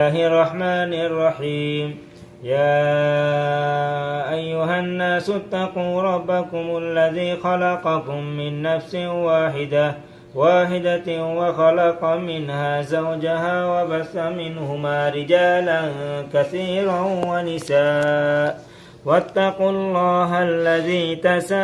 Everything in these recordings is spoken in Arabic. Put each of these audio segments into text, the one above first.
الله الرحمن الرحيم. يا أيها الناس اتقوا ربكم الذي خلقكم من نفس واحدة وخلق منها زوجها وبث منهما رجالا كثيرا ونساء واتقوا الله الذي تساءلون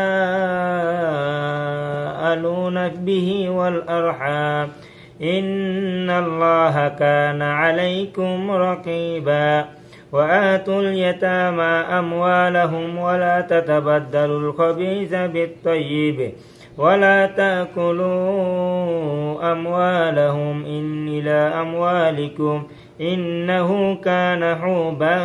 به والأرحام إن الله كان عليكم رقيبا. وآتوا اليتامى أموالهم ولا تتبدلوا الخبيث بالطيب ولا تأكلوا أموالهم إلى أموالكم إنه كان حوبا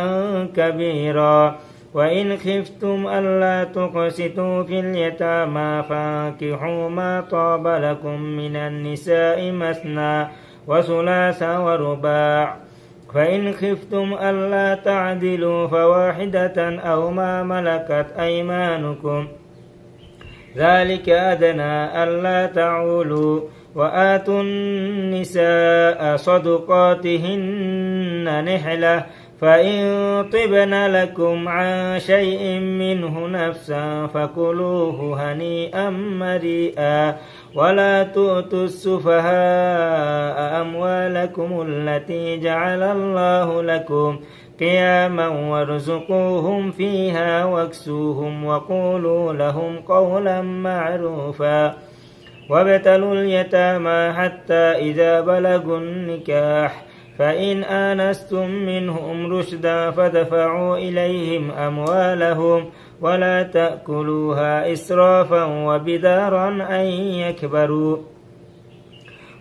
كبيرا. وإن خفتم ألا تقسطوا في اليتامى فانكحوا ما طاب لكم من النساء مثنى وثلاث ورباع. فإن خفتم ألا تعدلوا فواحدة أو ما ملكت أيمانكم ذلك أدنى ألا تعولوا. وآتوا النساء صدقاتهن نحلة فإن طبن لكم عن شيء منه نفسا فكلوه هنيئا مريئا. ولا تؤتوا السفهاء أموالكم التي جعل الله لكم قياما وارزقوهم فيها واكسوهم وقولوا لهم قولا معروفا. وابتلوا اليتامى حتى إذا بلغوا النكاح فإن آنستم منهم رشدا فدفعوا إليهم أموالهم ولا تأكلوها إسرافا وبدارا أن يكبروا.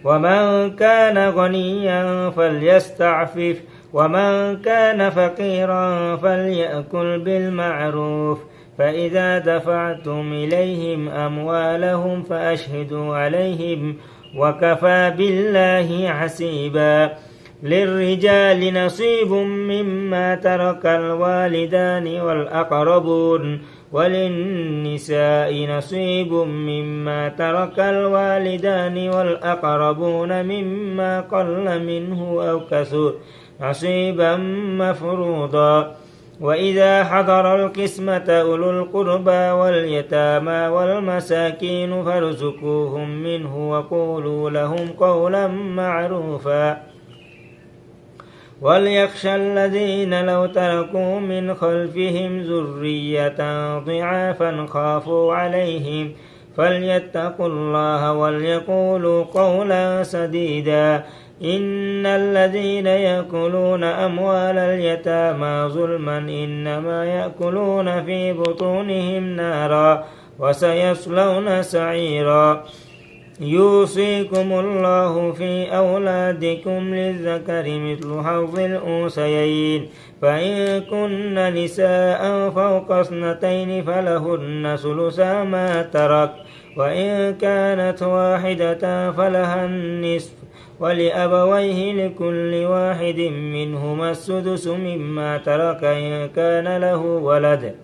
ومن كان غنيا فليستعفف ومن كان فقيرا فليأكل بالمعروف. فإذا دفعتم إليهم أموالهم فأشهدوا عليهم وكفى بالله حسيبا. للرجال نصيب مما ترك الوالدان والأقربون وللنساء نصيب مما ترك الوالدان والأقربون مما قل منه أو كثر نصيبا مفروضا. وإذا حضر القسمة أولو القربى واليتامى والمساكين فارزقوهم منه وقولوا لهم قولا معروفا. وليخشى الذين لو تركوا من خلفهم ذرية ضعافا خافوا عليهم فليتقوا الله وليقولوا قولا سديدا. إن الذين يأكلون أموال اليتامى ظلما إنما يأكلون في بطونهم نارا وسيصلون سعيرا. يوصيكم الله في أولادكم للذكر مثل حظ الأنثيين فإن كن نساء فوق اثنتين فلهن ثلثا ما ترك وإن كانت واحدة فلها النصف ولأبويه لكل واحد منهما السدس مما ترك إن كان له ولد.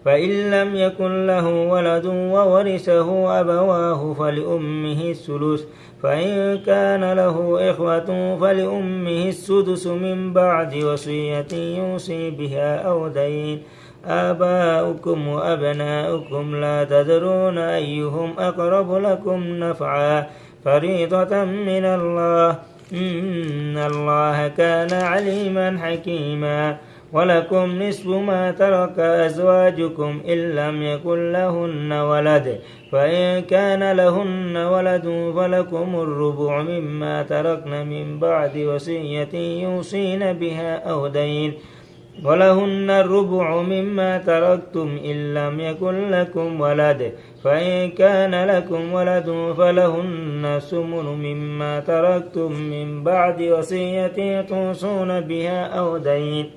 فإن لم يكن له ولد وورثه أبواه فلأمه الثلث فإن كان له إخوة فلأمه السدس من بعد وصية يوصي بها أو دين. آباؤكم وأبناؤكم لا تدرون أيهم أقرب لكم نفعا فريضة من الله إن الله كان عليما حكيما. ولكم نصف ما ترك أزواجكم إن لم يكن لهن ولد فإن كان لهن ولد فلكم الربع مما تركن من بعد وصية يوصين بها أو دين. ولهن الربع مما تركتم إن لم يكن لكم ولد فإن كان لكم ولد فلهن الثمن مما تركتم من بعد وصية توصون بها أو دين.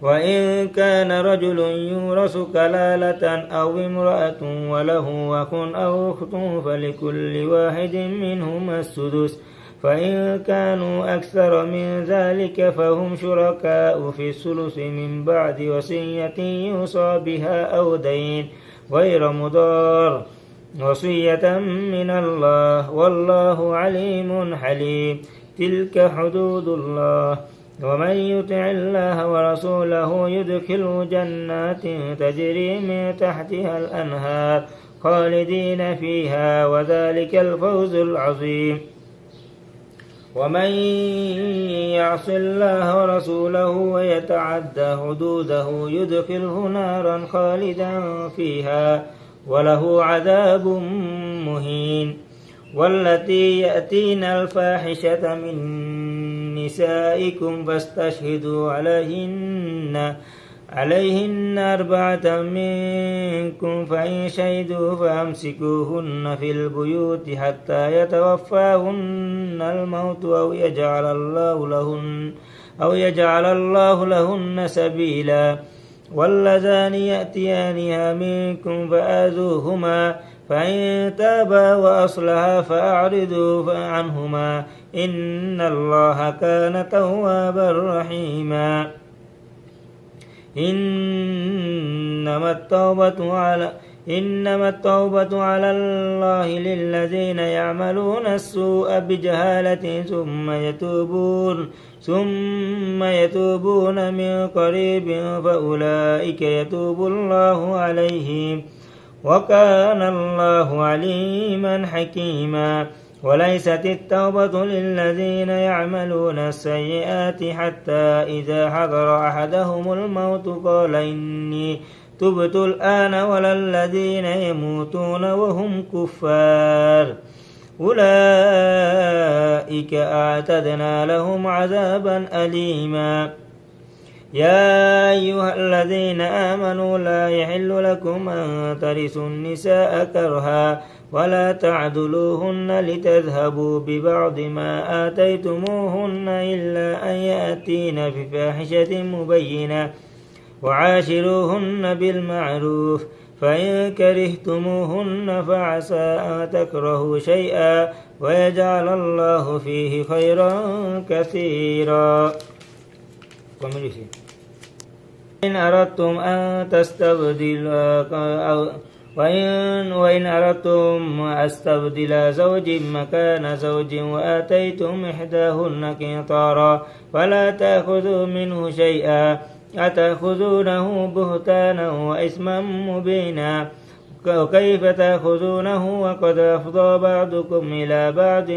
وإن كان رجل يورث كلالة أو امرأة وله أخ أو أخت فلكل واحد منهما السدس فإن كانوا أكثر من ذلك فهم شركاء في الثلث من بعد وصية يوصى بها أو دين غير مضار وصية من الله والله عليم حليم. تلك حدود الله ومن يطع الله ورسوله يدخله جنات تجري من تحتها الأنهار خالدين فيها وذلك الفوز العظيم ومن يعص الله ورسوله ويتعدى حدوده يدخله نارا خالدا فيها وله عذاب مهين والتي يأتين الفاحشة من نسائكم فاستشهدوا عليهن 4 منكم فإن شهدوا فأمسكوهن في البيوت حتى يتوفاهن الموت أو يجعل الله لهن سبيلا واللذان يأتيانها منكم فآذوهما فإن تابا وأصلحا فأعرضوا عنهما إن الله كان توابا رحيما إنما التوبة على الله للذين يعملون السوء بجهالة ثم يتوبون من قريب فأولئك يتوب الله عليهم وكان الله عليما حكيما وليست التوبة للذين يعملون السيئات حتى إذا حضر أحدهم الموت قال إني تبت الآن ولا الذين يموتون وهم كفار أولئك أعتدنا لهم عذابا أليما يا أيها الذين آمنوا لا يحل لكم أن ترثوا النساء كرها ولا تعدلوهن لتذهبوا ببعض ما آتيتموهن إلا أن يأتين بفاحشة مبينة وعاشروهن بالمعروف فإن كرهتموهن فعسى أن تكرهوا شيئا ويجعل الله فيه خيرا كثيرا إن أردتم أن تستبدلوا وإن أردتم أستبدل زوج مكان زوج وآتيتم إحداهن قنطارا فلا تأخذوا منه شيئا أتأخذونه بهتانا وإثما مبينا وكيف تأخذونه وقد أفضى بعضكم إلى بعض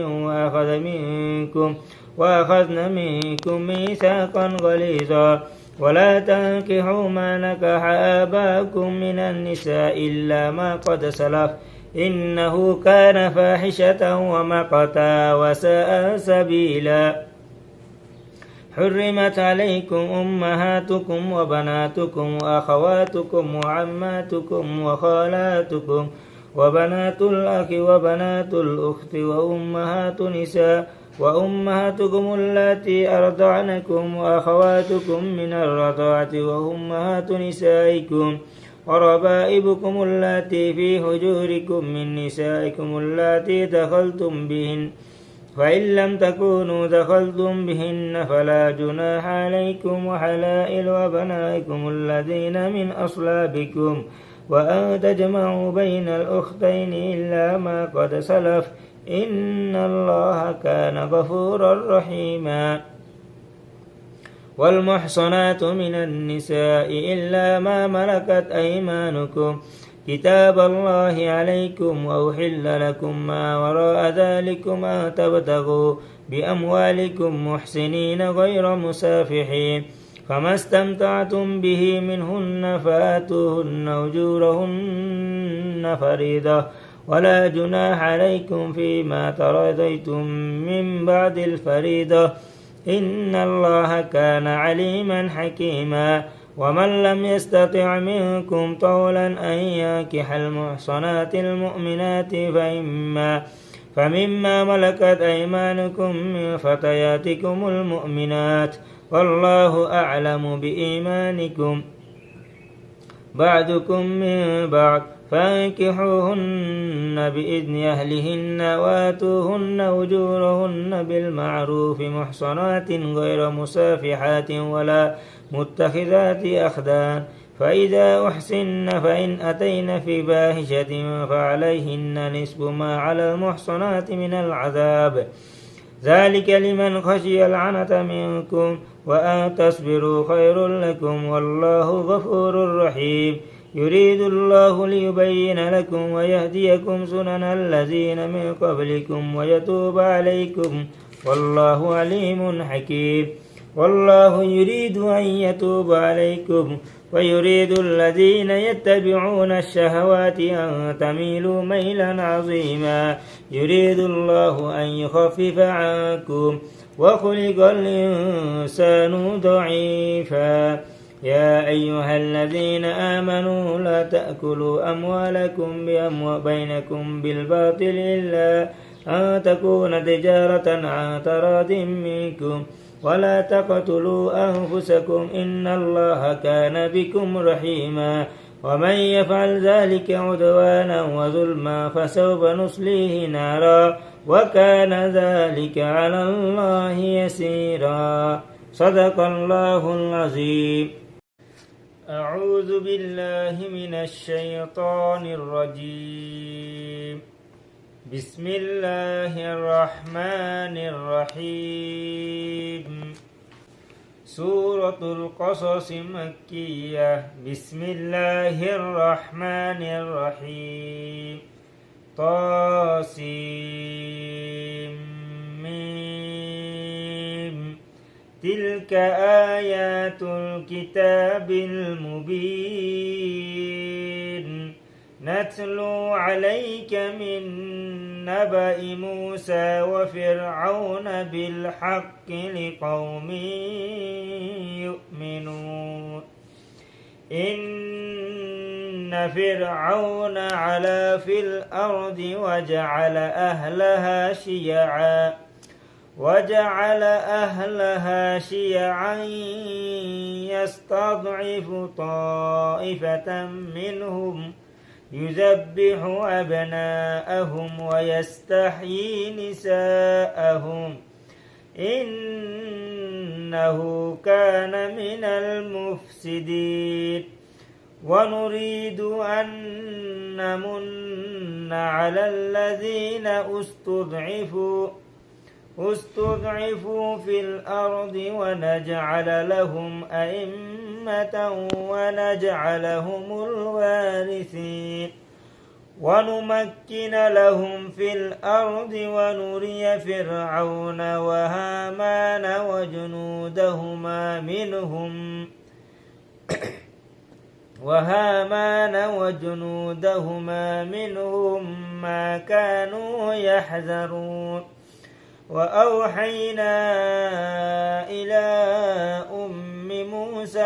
وأخذن منكم ميثاقا غليظا ولا تنكحوا ما نكح آباءكم من النساء إلا ما قد سلف إنه كان فاحشة ومقتا وساء سبيلا حرمت عليكم أمهاتكم وبناتكم وأخواتكم وعماتكم وخالاتكم وبنات الأخ وبنات الأخت وأمهاتكم اللاتي أرضعنكم وأخواتكم من الرضاعة وأمهات نسائكم وربائبكم اللاتي في حجوركم من نسائكم اللاتي دخلتم بهن فإن لم تكونوا دخلتم بهن فلا جناح عليكم وحلائل أبنائكم الذين من أصلابكم وأن تجمعوا بين الأختين إلا ما قد سلف إن الله كان غفورا رحيما والمحصنات من النساء إلا ما ملكت أيمانكم كتاب الله عليكم وأحل لكم ما وراء ذلكم أن تبتغوا بأموالكم محسنين غير مسافحين فما استمتعتم به منهن فآتوهن أجورهن فريضة ولا جناح عليكم فيما تراضيتم من بعد الفريضة إن الله كان عليما حكيما ومن لم يستطع منكم طولا أن ينكح المحصنات المؤمنات فمما ملكت أيمانكم من فتياتكم المؤمنات والله أعلم بإيمانكم بعضكم من بعض فانكحوهن بإذن أهلهن وآتوهن أجورهن بالمعروف محصنات غير مسافحات ولا متخذات أخدان فإذا أحسن فإن أتين في فاحشة فعليهن نصف ما على المحصنات من العذاب ذلك لمن خشي العنة منكم وأن تصبروا خير لكم والله غفور رحيم يريد الله ليبين لكم ويهديكم سنن الذين من قبلكم ويتوب عليكم والله عليم حكيم والله يريد أن يتوب عليكم ويريد الذين يتبعون الشهوات أن تميلوا ميلا عظيما يريد الله أن يخفف عنكم وخلق الإنسان ضعيفا يا أيها الذين آمنوا لا تأكلوا أموالكم بينكم بالباطل إلا أن تكون تجارة عن تراض منكم ولا تقتلوا أنفسكم إن الله كان بكم رحيما ومن يفعل ذلك عدوانا وظلما فسوف نصليه نارا وكان ذلك على الله يسيرا صدق الله العظيم أعوذ بالله من الشيطان الرجيم بسم الله الرحمن الرحيم سورة القصص مكية بسم الله الرحمن الرحيم طاسيم تلك آيات الكتاب المبين نتلو عليك من نبأ موسى وفرعون بالحق لقوم يؤمنون إن فرعون علا في الأرض وجعل أهلها شيعا يستضعف طائفة منهم يذبح أبناءهم ويستحيي نساءهم إنه كان من المفسدين ونريد أن نمن على الذين استضعفوا في الأرض ونجعل لهم أئمة ونجعلهم الوارثين ونمكن لهم في الأرض ونري فرعون وهامان وجنودهما منهم ما كانوا يحذرون وأوحينا إلى أم موسى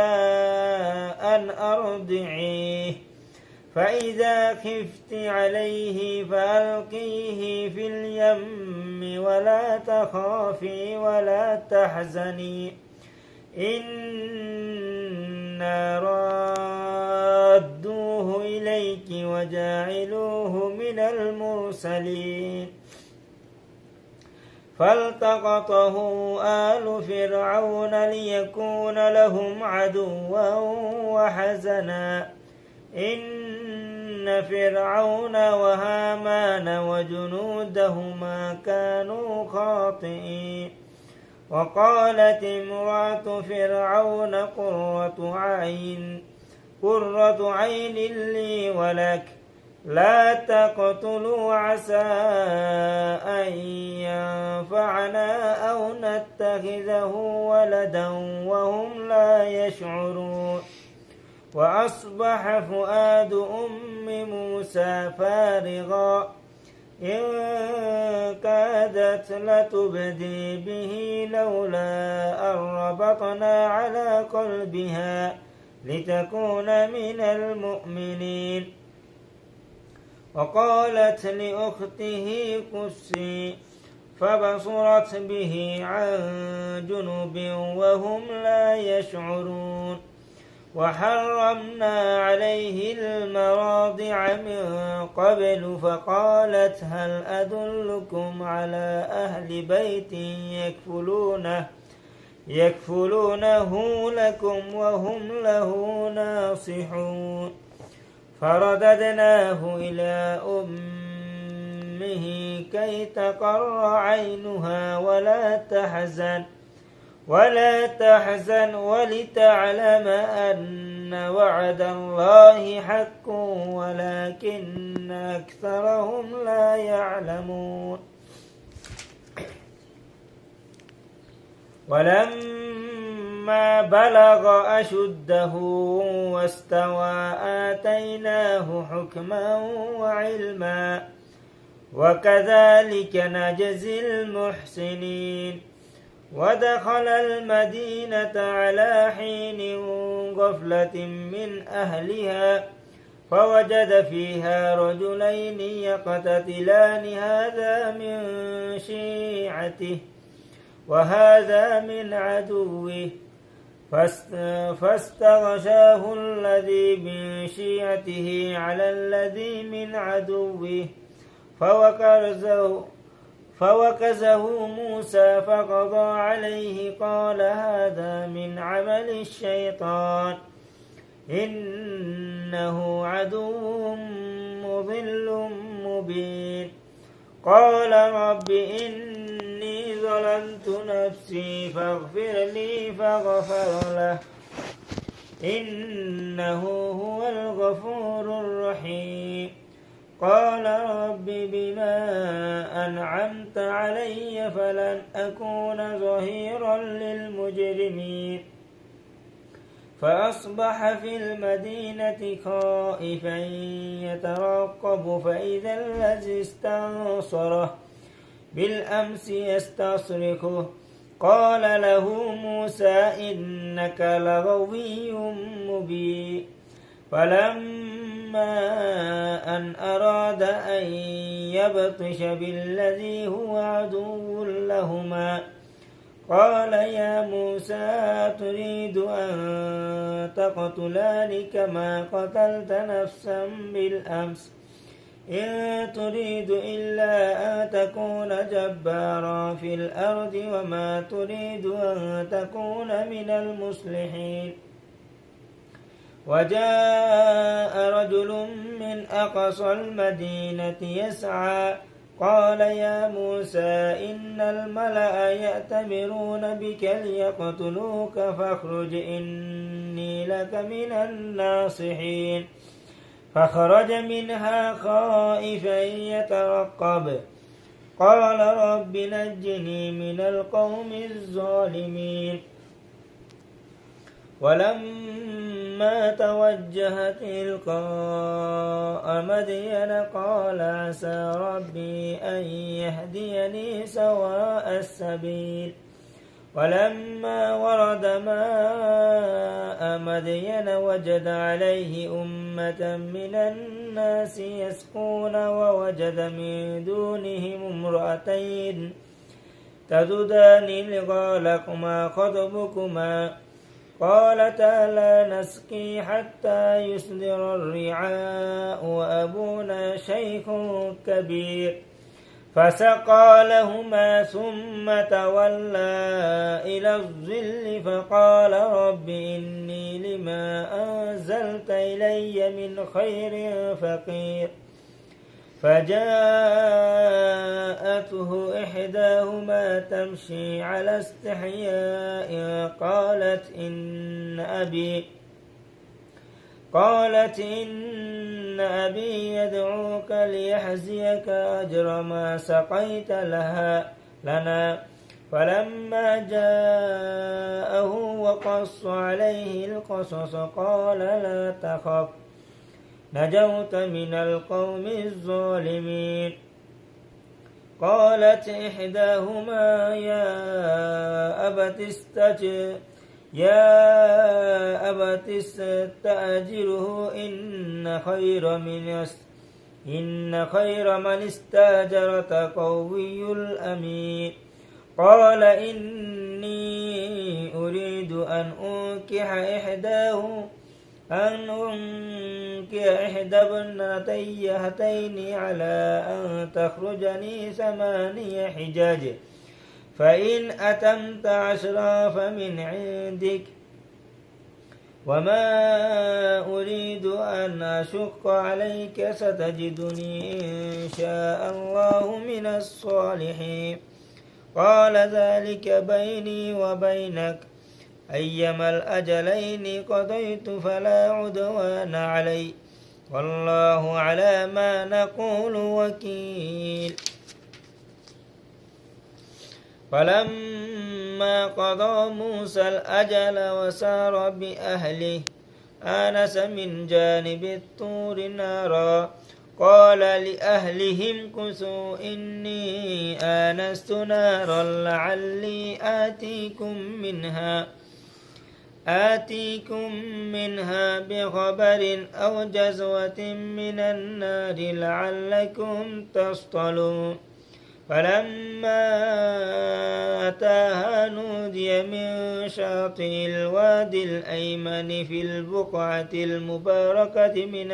أن أرضعيه فإذا خفت عليه فألقيه في اليم ولا تخافي ولا تحزني إنا رادوه إليك وجاعلوه من المرسلين فالتقطه آل فرعون ليكون لهم عدوا وحزنا إن فرعون وهامان وجنودهما كانوا خاطئين وقالت امرأة فرعون قرة عين لي ولك لا تقتلوا عسى أن ينفعنا أو نتخذه ولدا وهم لا يشعرون وأصبح فؤاد أم موسى فارغا إن كادت لتبدي به لولا أن ربطنا على قلبها لتكون من المؤمنين وقالت لأخته قصي فبصرت به عن جنب وهم لا يشعرون وحرمنا عليه المراضع من قبل فقالت هل أدلكم على أهل بيت يكفلونه لكم وهم له ناصحون فرددناه إلى أمه أمه كي تقر عينها ولا تحزن ولتعلم أن وعد الله حق ولكن أكثرهم لا يعلمون. ولما بلغ أشده واستوى آتيناه حكما وعلما وكذلك نجزي المحسنين. ودخل المدينة على حين غفلة من أهلها فوجد فيها رجلين يقتتلان هذا من شيعته وهذا من عدوه فاستغشاه الذي من شيعته على الذي من عدوه فوكزه موسى فقضى عليه قال هذا من عمل الشيطان إنه عدو مضل مبين. قال رب إني ظلمت نفسي فاغفر لي فغفر له إنه هو الغفور الرحيم. قال رب بما أنعمت علي فلن أكون ظهيرا للمجرمين. فأصبح في المدينة خائفا يترقب فإذا الذي استنصره بالأمس يستصرخه قال له موسى إنك لغوي مبين. فلما أن أراد أن يبطش بالذي هو عدو لهما قال يا موسى تريد أن تقتلاني كما قتلت نفسا بالأمس إن تريد إلا أن تكون جبارا في الأرض وما تريد أن تكون من المصلحين. وجاء رجل من أقصى المدينة يسعى قال يا موسى إن الملأ يأتمرون بك ليقتلوك فاخرج إني لك من الناصحين. فخرج منها خائفا يترقب قال رب نجني من القوم الظالمين. ولما توجه تلقاء مدين قال عسى ربي أن يهديني سواء السبيل. ولما ورد ماء مدين وجد عليه أمة من الناس يسقون ووجد من دونهم امرأتين تذودان قال ما خطبكما قالتا لا نسقي حتى يصدر الرعاء وأبونا شيخ كبير. فسقى لهما ثم تولى إلى الظل فقال رب إني لما أنزلت إلي من خير فقير. فجاءته إحداهما تمشي على استحياء قالت إن أبي يدعوك ليحزيك أجر ما سقيت لنا. فلما جاءه وقص عليه القصص قال لا تخف نجوت من القوم الظالمين. قالت إحداهما يا أبت استأجره إن خير من استأجرت قوي الأمين. قال إني أريد أن أنكح إحدى ابنتي هاتين على أن تخرجني 8 حجاج فإن أتمت 10 فمن عندك وما أريد أن أشق عليك ستجدني إن شاء الله من الصالحين قال ذلك بيني وبينك أيما الأجلين قضيت فلا عدوان علي والله على ما نقول وكيل فلما قضى موسى الأجل وسار بأهله آنس من جانب الطور نارا قال لأهلهم كثوا إني آنست نارا لعلي آتيكم منها بخبر أو جزوة من النار لعلكم تصطلون فلما أتاها نودي من شاطئ الوادي الأيمن في البقعة المباركة من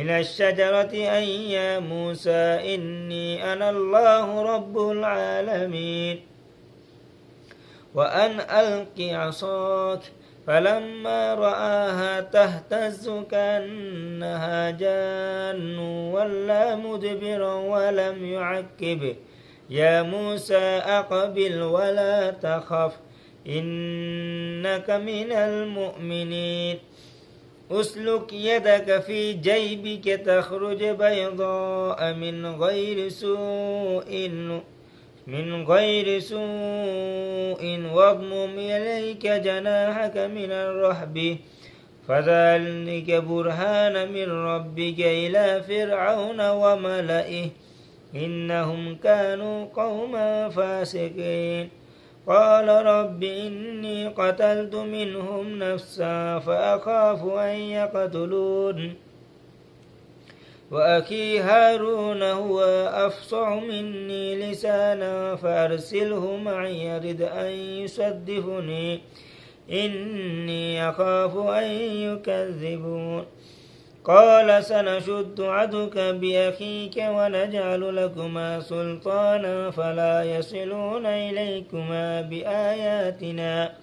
الشجرة أن يا موسى إني أنا الله رب العالمين وأن ألق عصاك فلما رآها تهتز كأنها جان ولا مدبرا ولم يعقب يا موسى أقبل ولا تخف إنك من المؤمنين أسلك يدك في جيبك تخرج بيضاء من غير سوء واضمم إليك جناحك من الرهب فذلك برهان من ربك إلى فرعون وملئه إنهم كانوا قوما فاسقين قال رب إني قتلت منهم نفسا فأخاف أن يقتلون وأخي هارون هو أفصح مني لسانا فأرسله معي يرد أن يصدقني إني أخاف أن يكذبون قال سنشد عدك بأخيك ونجعل لكما سلطانا فلا يصلون إليكما بآياتنا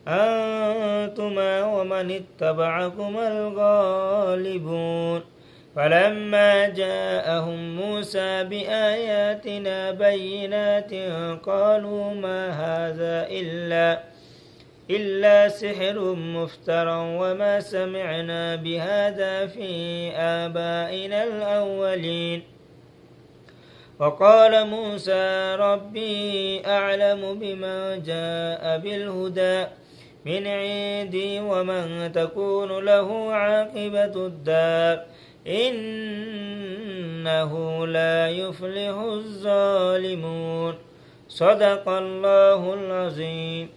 أنتما ومن اتبعكما الغالبون فلما جاءهم موسى بآياتنا بينات قالوا ما هذا إلا سحر مفترى وما سمعنا بهذا في آبائنا الأولين وقال موسى ربي أعلم بما جاء بالهدى من عندي ومن تكون له عاقبة الدار إنه لا يفلح الظالمون صدق الله العظيم.